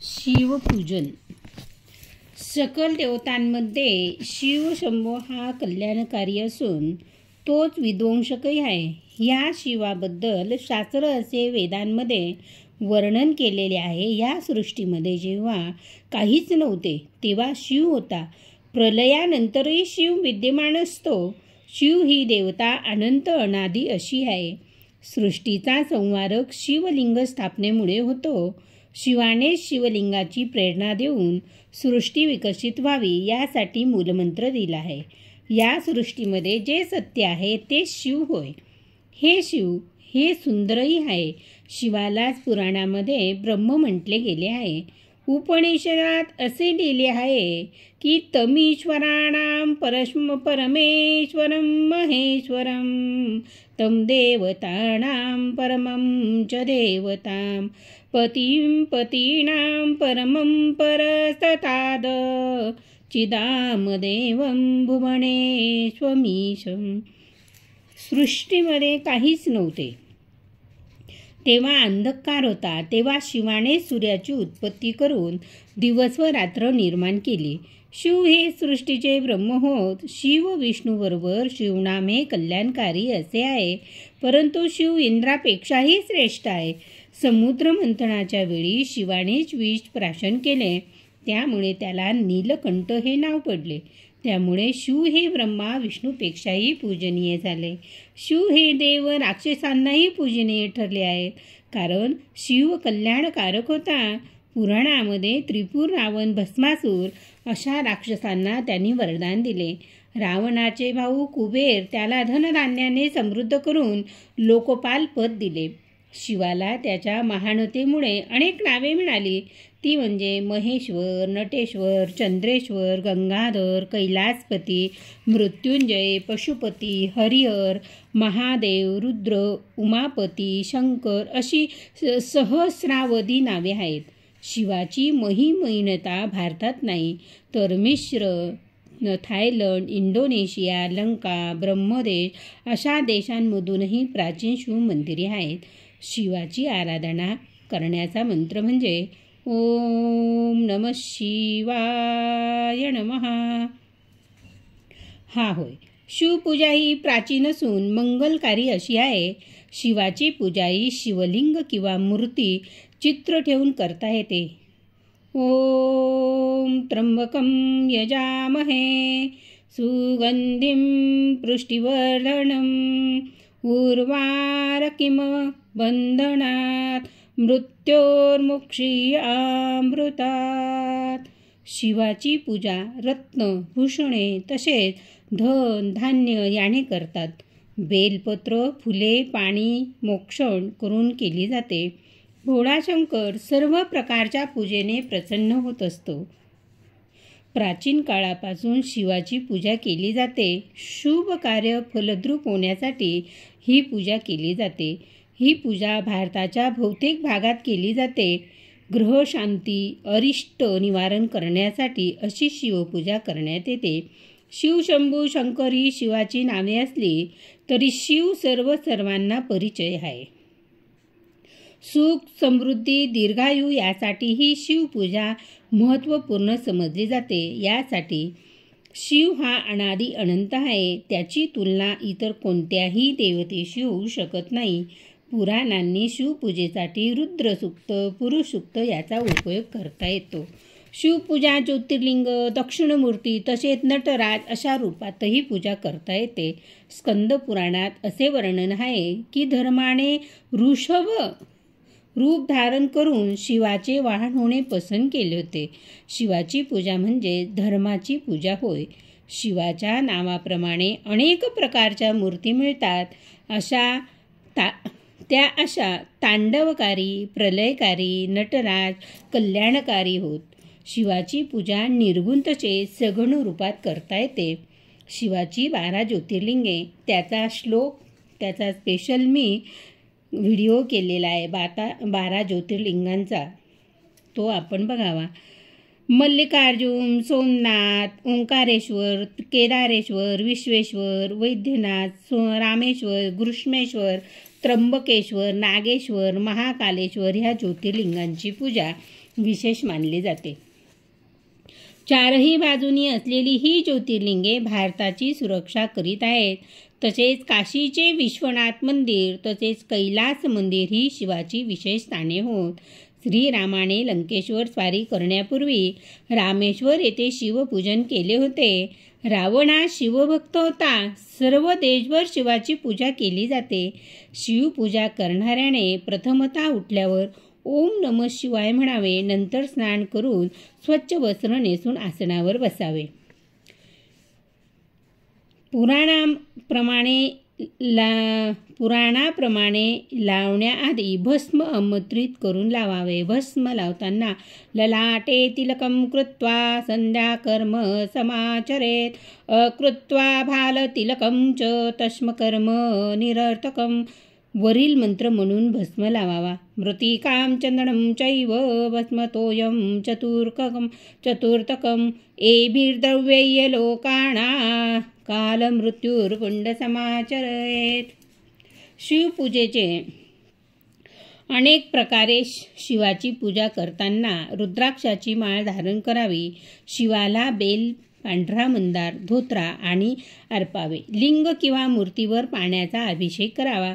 शिवपूजन. सकल देवतांमध्ये शिवशंभो हा कल्याणकारी असून तोच विध्वंसकही आहे. या शिवाबद्दल शास्त्र असे वेदांमध्ये वर्णन केलेले आहे. या सृष्टीमध्ये जेव्हा काहीच नव्हते तेव्हा शिव होता. प्रलयानंतरही शिव विद्यमान असतो. शिव ही देवता अनंत अनादी अशी आहे. सृष्टीचा संहारक शिवलिंग स्थापनेमुळे होतो. शिवाने शिवलिंगाची प्रेरणा देऊन सृष्टी विकसित व्हावी यासाठी मूलमंत्र दिला आहे. या सृष्टीमध्ये जे सत्य आहे ते शिव होय. हे शिव हे सुंदरही आहे. शिवालाच पुराणामध्ये ब्रह्म म्हटले गेले आहे. उपनिषदात असे लिहिले आहे की तमीश्वराणां परमेश्वरं महेश्वरं तं देवतानां परमं च देवतां पतिं पतीनां परमं परस्तताद चिदामदेवं भुवनेश्वमीशं. सृष्टीमध्ये काहीच नव्हते तेव्हा अंधकार होता. तेव्हा शिवाने सूर्याची उत्पत्ती करून दिवस व रात्र निर्माण केली. शिव हे सृष्टीचे ब्रह्म होत. शिव विष्णूबरोबर शिवनाम हे कल्याणकारी असे आहे. परंतु शिव इंद्रापेक्षाही श्रेष्ठ आहे. समुद्र मंथनाच्या वेळी शिवानेच विष प्राशन केले. त्यामुळे त्याला नीलकंठ हे नाव पडले. त्यामुळे शिव हे ब्रह्मा विष्णूपेक्षाही पूजनीय झाले. शिव हे देव राक्षसांनाही पूजनीय ठरले आहेत. कारण शिव कल्याणकारक होता. पुराणामध्ये त्रिपुर, रावण, भस्मासूर अशा राक्षसांना त्यांनी वरदान दिले. रावणाचे भाऊ कुबेर त्याला धनधान्याने समृद्ध करून लोकपाल पद दिले. शिवाला त्याच्या महानतेमुळे अनेक नावे मिळाली. ती म्हणजे महेश्वर, नटेश्वर, चंद्रेश्वर, गंगाधर, कैलासपती, मृत्युंजय, पशुपती, हरिहर, महादेव, रुद्र, उमापती, शंकर अशी सहस्रावधी नावे आहेत. शिवाची महिमहीनता भारतात नाही तर मिश्र, थायलंड, इंडोनेशिया, लंका, ब्रह्मदेश अशा देशांमधूनही प्राचीन शिव मंदिरे आहेत. शिवाची आराधना करण्याचा मंत्र म्हणजे ओम नमः शिवाय नमः हा होय. शिवपूजा ही प्राचीन असून मंगलकारी अशी आहे. शिवाची पूजा ही शिवलिंग किंवा मूर्ती चित्र ठेवून करता येते. ओम त्र्यंबकं यजामहे सुगंधिं पुष्टिवर्धनम् उर्वारुकमिव बंधनात् मृत्योर्मुक्षीयमामृतात्. शिवाची पूजा रत्न, भूषणे तसेच धन, धान्य याने करतात. बेलपत्र, फुले, पाणी, मोक्षण करून केली जाते. भोळाशंकर सर्व प्रकारच्या पूजेने प्रसन्न होत असतो. प्राचीन काळापासून शिवाची पूजा केली जाते. शुभ कार्य फलद्रूप होण्यासाठी ही पूजा केली जाते. ही पूजा भारताच्या बहुतेक भागात केली जाते. ग्रहशांती, अरिष्ट निवारण करण्यासाठी अशी शिवपूजा करण्यात येते. शिवशंभू, शंकर ही शिवाची नावे असली तरी शिव सर्वांना परिचय आहे. सुख, समृद्धी, दीर्घायू यासाठी ही शिवपूजा महत्त्वपूर्ण समजली जाते. यासाठी शिव हा अनादी अनंत आहे. त्याची तुलना इतर कोणत्याही देवतेशी होऊ शकत नाही. पुराणांनी शिवपूजेसाठी रुद्रसूक्त, पुरुषसूक्त याचा उपयोग करता येतो. शिवपूजा ज्योतिर्लिंग, दक्षिणमूर्ती तसेच नटराज अशा रूपातही पूजा करता येते. स्कंद पुराणात असे वर्णन आहे की धर्माने ऋषभ रूप धारण करून शिवाचे वाहन होणे पसंत केले होते. शिवाची पूजा म्हणजे धर्माची पूजा होय. शिवाच्या नावाप्रमाणे अनेक प्रकारच्या मूर्ती मिळतात. त्या अशा तांडवकारी, प्रलयकारी, नटराज, कल्याणकारी होत. शिवाची पूजा निर्गुण तसेच सगुण रूपात करता येते. शिवाची 12 ज्योतिर्लिंगे त्याचा स्पेशल मी व्हिडिओ केलेला आहे 12 ज्योतिर्लिंगांचा. तो आपण बघावा. मल्लिकार्जुन, सोमनाथ, ओंकारेश्वर, केदारेश्वर, विश्वेश्वर, वैद्यनाथ, रामेश्वर, घृष्णेश्वर त्र्यंबकेश्वर, नागेश्वर, महाकालेश्वर ह्या ज्योतिर्लिंगांची पूजा विशेष मानली जाते. चारही बाजूनी असलेली ही ज्योतिर्लिंगे भारताची सुरक्षा करीत आहेत. तसेच काशीचे विश्वनाथ मंदिर तसेच कैलास मंदिर ही शिवाची विशेष स्थाने होत. श्रीरामाने लंकेश्वर स्वारी करण्यापूर्वी रामेश्वर येथे शिवपूजन केले होते. रावण हा शिवभक्त होता. सर्व देशभर शिवाची पूजा केली जाते. शिवपूजा करणाऱ्याने प्रथमतः उठल्यावर ओम नमः शिवाय म्हणावे. नंतर स्नान करून स्वच्छ वस्त्र नेसून आसनावर बसावे. पुराणाप्रमाणे लावण्याआधी भस्म आमंत्रित करून लावावे. भस्म लावताना ललाटे तिलकं कृत्वा संध्याकर्म समाचरेत. अकृत्वा भालतिलकं च तस्मकर्म निरर्थकं. वरील मंत्र म्हणून भस्म लावावा. मृत्तिकां चंदनं चैव भस्मतोयं चतुर्थकं. एभिर्द्रव्यैः लोकानां कालमृत्युर्पुण्ड समाचरेत. शिवपूजेचे अनेक प्रकारे शिवाची पूजा करताना रुद्राक्षाची माळ धारण करावी. शिवाला बेल, पांढरा मंदार, धोत्रा आणि अर्पावे. लिंग किंवा मूर्तीवर पाण्याचा अभिषेक करावा.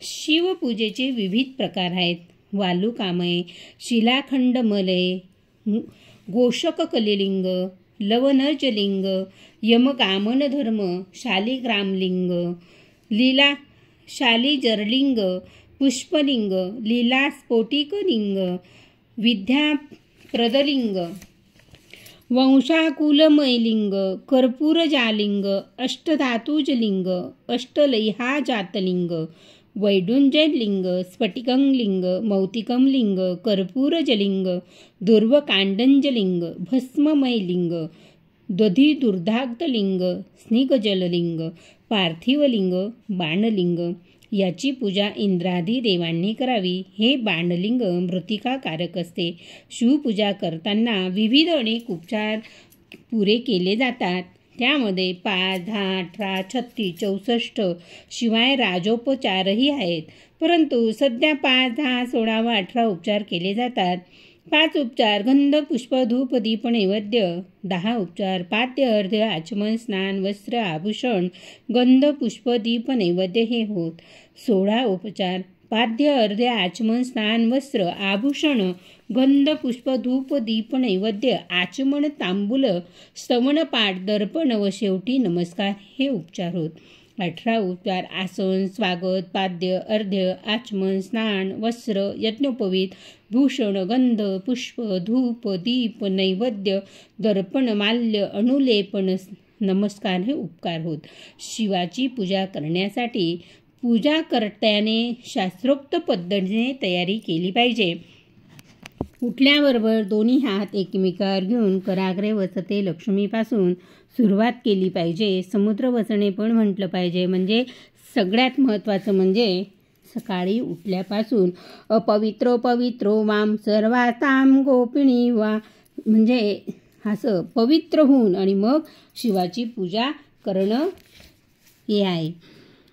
शिवपूजेचे विविध प्रकार आहेत. वालुकामय, शिलाखंडमलय, गोषककलिलिंग, लवनजलिंग, यमगामनधर्म, शालिग्रामलिंग, शालिजरलिंग, पुष्पलिंग, लीलास्फोटिकलिंग, विद्याप्रदलिंग, वंशाकुलमयलिंग, कर्पूरजालिंग, अष्टधातुजलिंग, अष्टलैहाजातलिंग, वैडुंजलिंग, स्फटिकलिंग, मौक्तिकलिंग, कर्पूरजलिंग, दुर्वकांडजलिंग, भस्ममयलिंग, दधिदुर्धाग्धलिंग, स्निग्धजललिंग, पार्थिवलिंग, बाणलिंग. याची पूजा इंद्रादी देवांनी करावी. हे बाणलिंग मृत्तिकाकारक असते. शिवपूजा करताना विविध अनेक उपचार पुरे केले जातात. त्यामध्ये 5, 10, 18, 36, 64 शिवाय राजोपचारही आहेत. परंतु सध्या 5, 10, 16 व 18 उपचार केले जातात. 5 उपचार गंध, पुष्प, धूप, दीप, नैवेद्य. 10 उपचार पाद्य, अर्घ्य, आचमन, स्नान, वस्त्र, आभूषण, गंध, पुष्प, दीप, नैवेद्य हे होत. 16 उपचार पाद्य, अर्घ्य, आचमन, स्नान, वस्त्र, आभूषण, गंध, पुष्प, धूप, दीप, नैवेद्य, आचमन, तांबूल, स्तवनपाठ, दर्पण व शेवटी नमस्कार हे उपचार होत. 18 उपचार आसन, स्वागत, पाद्य, अर्घ्य, आचमन, स्नान, वस्त्र, यज्ञोपवीत, भूषण, गंध, पुष्प, धूप, दीप, नैवेद्य, दर्पण, माल्य, अनुलेपन, नमस्कार हे उपकार होत. शिवाची पूजा करण्यासाठी पूजाकर्त्याने शास्त्रोक्त पद्धतीने तयारी केली पाहिजे. उठल्याबरोबर दोन्ही हात एकमेकावर घेऊन कराग्रे वसते लक्ष्मीपासून सुरुवात केली पाहिजे. समुद्र वसणे पण म्हटलं पाहिजे. म्हणजे सगळ्यात महत्त्वाचं म्हणजे सकाळी उठल्यापासून अपवित्रो पवित्रो वाम सर्वाताम गोपिणी वा, म्हणजे असं पवित्र होऊन आणि मग शिवाची पूजा करणं हे आहे.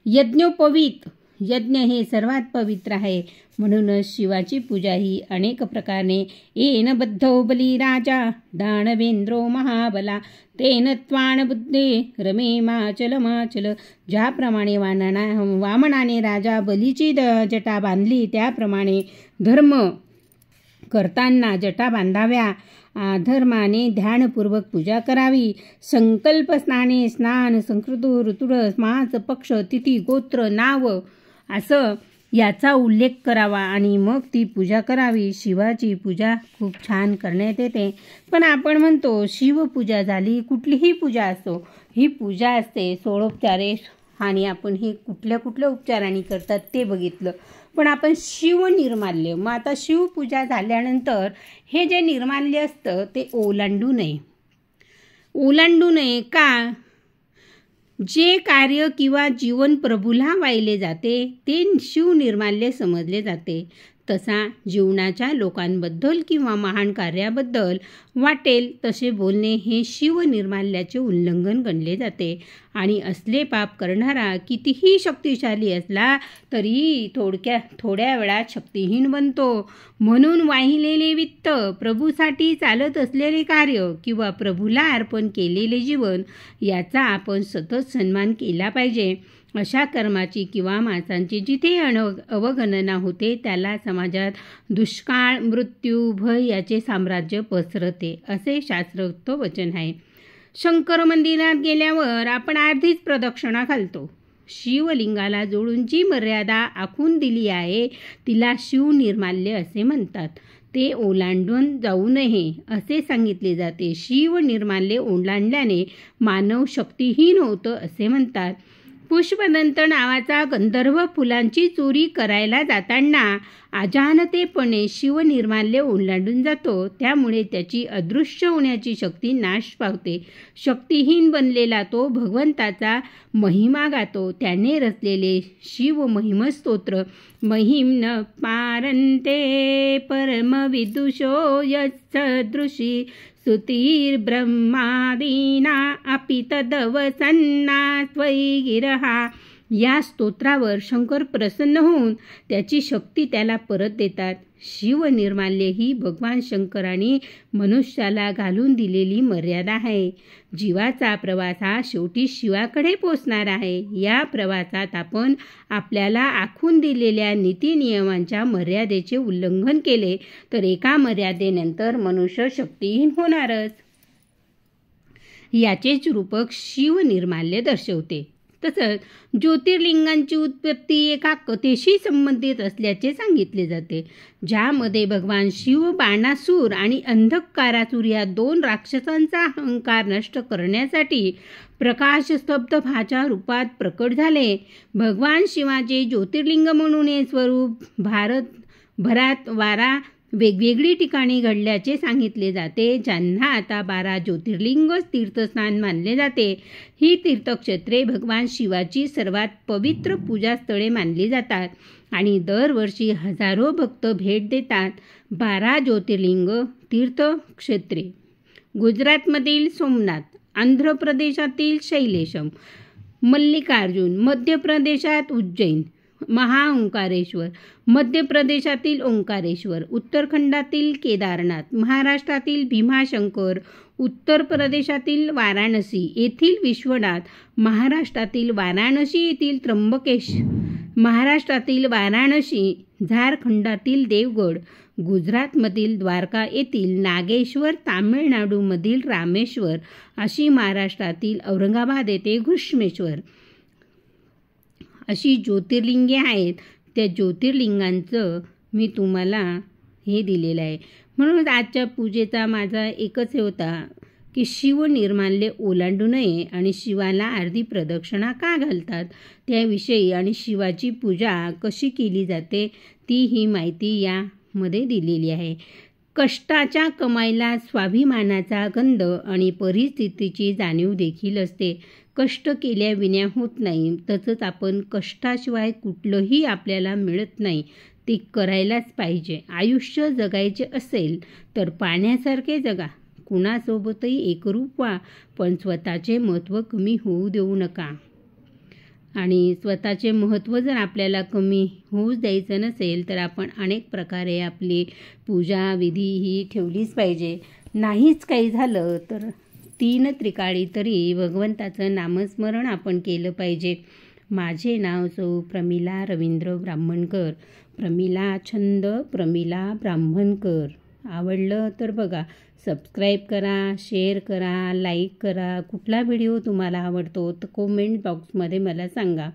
यज्ञोपवीत, यज्ञ हे सर्वात पवित्र आहे. म्हणूनच शिवाची पूजा ही अनेक प्रकारे येन बद्धो बलिराजा दानवेंद्रो महाबला तेन त्वान बुद्धे रमे माचल माचल. ज्याप्रमाणे वामनाने राजा बलीची जटा बांधली त्याप्रमाणे धर्म करताना जटा बांधाव्या. धर्माने ध्यानपूर्वक पूजा करावी. संकल्प स्नाने स्नान, संकृतो ऋतुर, मास, पक्ष, तिथी, गोत्र, नाव असं याचा उल्लेख करावा आणि मग ती पूजा करावी. शिवाची पूजा खूप छान करण्यात येते. पण आपण म्हणतो शिवपूजा झाली, कुठलीही पूजा असो ही पूजा असते 16 आणि आपण हे कुठल्या कुठल्या उपचारांनी करतात ते बघितलं. पण आपण शिवनिर्माल्य, मग आता शिवपूजा झाल्यानंतर हे जे निर्माल्य असतं ते ओलांडू नये. ओलांडू नये का? जे कार्य किंवा जीवन प्रभूला वाहिले जाते ते शिवनिर्माल्य समजले जाते. तसा जीवनाच्या लोकांबद्दल किंवा महान कार्याबद्दल वाटेल तसे बोलणे हे शिवनिर्माल्याचे उल्लंघन गणले जाते आणि असले पाप करणारा कितीही शक्तिशाली असला तरी थोड्या वेळात शक्तिहीन बनतो. म्हणून वाहिलेले वित्त, प्रभूसाठी चालत असलेले कार्य किंवा प्रभूला अर्पण केलेले जीवन याचा आपण सतत सन्मान केला पाहिजे. अशा कर्माची किंवा माणसांची जिथे अवगणना होते त्याला समाजात दुष्काळ, मृत्यू, भय याचे साम्राज्य पसरते असे शास्त्रोक्त वचन आहे. शंकर मंदिरात गेल्यावर आपण अर्धीच प्रदक्षिणा घालतो. शिवलिंगाला जोडून जी मर्यादा आखून दिली आहे तिला शिवनिर्माल्य असे म्हणतात. ते ओलांडून जाऊ नये असे सांगितले जाते. शिवनिर्माल्य ओलांडल्याने मानव शक्तिहीन होतं असे म्हणतात. पुष्पदंत नावाचा गंधर्व फुलांची चोरी करायला जाताना अजाणतेपणे शिवनिर्माल्य ओलांडून जातो. त्यामुळे त्याची अदृश्य होण्याची शक्ती नाश पावते. शक्तिहीन बनलेला तो भगवंताचा महिमा गातो. त्याने रचलेले शिव महिमस्तोत्र महिम न पारंते परमविदुषो यत्सदृशी सुतीर्ब्रह्मादीना अपि तदवसन्ना त्वयि गिरहा. या स्तोत्रावर शंकर प्रसन्न होऊन त्याची शक्ती त्याला परत देतात. शिवनिर्माल्य ही भगवान शंकराने मनुष्याला घालून दिलेली मर्यादा आहे. जीवाचा प्रवास हा शेवटी शिवाकडे पोचणार आहे. या प्रवासात आपण आपल्याला आखून दिलेल्या नीतिनियमांच्या मर्यादेचे उल्लंघन केले तर एका मर्यादेनंतर मनुष्य शक्तिहीन होणारच. याचेच रूपक शिवनिर्माल्य दर्शवते. तसंच ज्योतिर्लिंगांची उत्पत्ती एका कथेशी संबंधित असल्याचे सांगितले जाते, ज्यामध्ये भगवान शिव बाणासूर आणि अंधकारासूर या 2 राक्षसांचा अहंकार नष्ट करण्यासाठी प्रकाशस्तब्धभाच्या रूपात प्रकट झाले. भगवान शिवाचे ज्योतिर्लिंग म्हणून हे स्वरूप भरात 12 वेगवेगळी ठिकाणी घडल्याचे सांगितले जाते, ज्यांना आता 12 ज्योतिर्लिंग तीर्थस्थान मानले जाते. ही तीर्थक्षेत्रे भगवान शिवाची सर्वात पवित्र पूजास्थळे मानली जातात आणि दरवर्षी हजारो भक्त भेट देतात. 12 ज्योतिर्लिंग तीर्थक्षेत्रे गुजरातमधील सोमनाथ, आंध्र प्रदेशातील शैलेशम, मल्लिकार्जुन, मध्य प्रदेशात उज्जैन, महाओंकारेश्वर, मध्य प्रदेशातील ओंकारेश्वर, उत्तराखंडातील केदारनाथ, महाराष्ट्रातील भीमाशंकर, उत्तर प्रदेशातील वाराणसी येथील विश्वनाथ, महाराष्ट्रातील वाराणसी येथील त्र्यंबकेश, महाराष्ट्रातील वाराणसी, झारखंडातील देवगड, गुजरातमधील द्वारका येथील नागेश्वर, तामिळनाडूमधील रामेश्वर, अशी महाराष्ट्रातील औरंगाबाद येथे घृष्णेश्वर अशी ज्योतिर्लिंगे आहेत. त्या ज्योतिर्लिंगांचं मी तुम्हाला हे दिलेलं आहे. म्हणून आजच्या पूजेचा माझा एकच हे होता की शिवनिर्माल्य ओलांडू नये आणि शिवाला अर्धी प्रदक्षिणा का घालतात त्याविषयी आणि शिवाची पूजा कशी केली जाते ती ही माहिती यामध्ये दिलेली आहे. कष्टाच्या कमाईला स्वाभिमानाचा गंध आणि परिस्थितीची जाणीव देखील असते. कष्ट केल्याविना होत नाही. तसंच आपण कष्टाशिवाय कुठलंही आपल्याला मिळत नाही. ते करायलाच पाहिजे. आयुष्य जगायचे असेल तर पाण्यासारखे जगा. कुणासोबतही एकरूप व्हा, पण स्वतःचे महत्त्व कमी होऊ देऊ नका. आणि स्वतःचे महत्त्व जर आपल्याला कमी होऊच द्यायचं नसेल तर आपण अनेक प्रकारे आपली पूजा विधी ही ठेवलीच पाहिजे. नाहीच काही झालं तर 3 त्रिकाळी तरी भगवंताचं नामस्मरण आपण केलं पाहिजे. माझे नाव सौ प्रमिला रवींद्र ब्राह्मणकर. प्रमिला छंद प्रमिला ब्राह्मणकर. आवडलं तर बघा, सबस्क्राईब करा, शेअर करा, लाईक करा. कुठला व्हिडिओ तुम्हाला आवडतो तर कमेंट बॉक्समध्ये मला सांगा.